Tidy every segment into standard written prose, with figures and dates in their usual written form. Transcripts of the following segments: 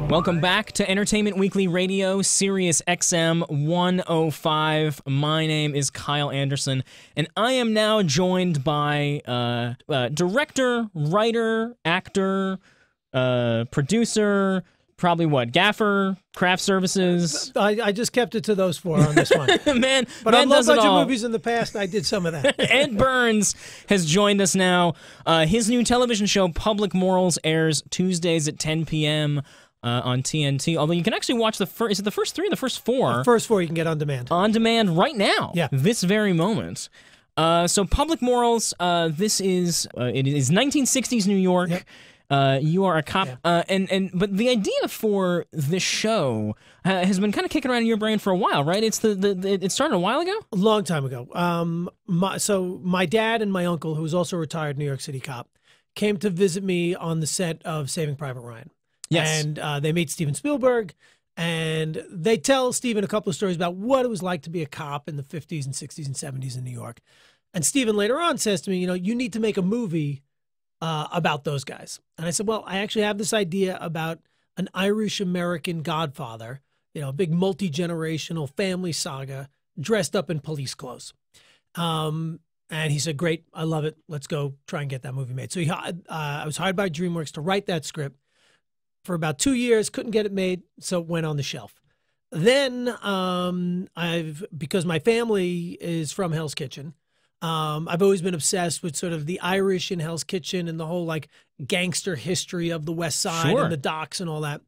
Welcome back to Entertainment Weekly Radio, Sirius XM 105. My name is Kyle Anderson, and I am now joined by director, writer, actor, producer, probably gaffer, craft services. I just kept it to those four on this one. man, but man on low-budget all. movies in the past, I did some of that. Ed Burns has joined us now. His new television show, Public Morals, airs Tuesdays at 10 p.m., on TNT, although you can actually watch the first, is it the first three or the first four? The first four you can get on demand. On demand right now. Yeah. This very moment. So Public Morals, this is, it is 1960s New York. Yep. You are a cop. Yeah. But the idea for this show has been kind of kicking around in your brain for a while, right? It started a while ago? A long time ago. So my dad and my uncle, who was also a retired New York City cop, came to visit me on the set of Saving Private Ryan. Yes. And they meet Steven Spielberg, and they tell Steven a couple of stories about what it was like to be a cop in the 50s and 60s and 70s in New York. And Steven later on says to me, you need to make a movie about those guys. And I said, well, I actually have this idea about an Irish-American godfather, a big multi-generational family saga dressed up in police clothes. And he said, great, I love it. Let's go try and get that movie made. So I was hired by DreamWorks to write that script. For about 2 years, couldn't get it made, so it went on the shelf. Then because my family is from Hell's Kitchen, I've always been obsessed with sort of the Irish in Hell's Kitchen and the whole gangster history of the West Side and the docks and all that.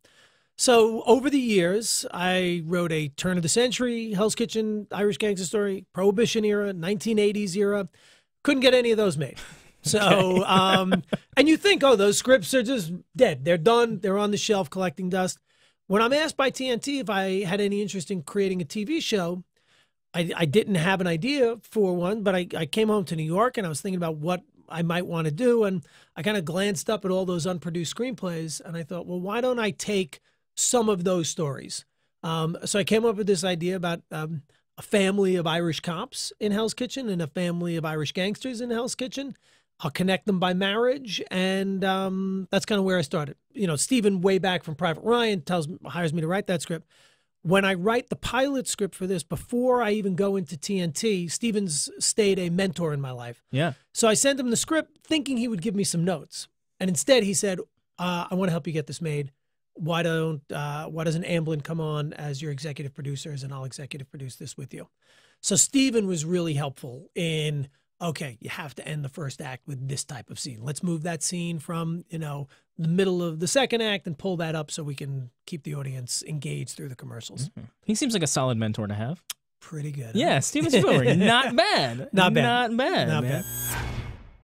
So over the years, I wrote a turn of the century Hell's Kitchen Irish gangster story, Prohibition era, 1980s era. Couldn't get any of those made. So, and you think, oh, those scripts are just dead. They're done. They're on the shelf collecting dust. When I'm asked by TNT if I had any interest in creating a TV show, I didn't have an idea for one, but I came home to New York and I was thinking about what I might want to do. And I kind of glanced up at all those unproduced screenplays and I thought, well, why don't I take some of those stories? So I came up with this idea about a family of Irish cops in Hell's Kitchen and a family of Irish gangsters in Hell's Kitchen. I'll connect them by marriage, and that's kind of where I started. Steven, way back from Private Ryan, hires me to write that script. When I write the pilot script for this, before I even go into TNT, Steven's stayed a mentor in my life. Yeah. So I sent him the script thinking he would give me some notes. And instead he said, I want to help you get this made. Why doesn't Amblin come on as your executive producers and I'll executive produce this with you? So Steven was really helpful in, okay, you have to end the first act with this type of scene. Let's move that scene from, the middle of the second act and pull that up so we can keep the audience engaged through the commercials. Mm-hmm. He seems like a solid mentor to have. Pretty good. Yeah, Steven Spielberg. Not bad. Not bad. Not bad. Not man. bad.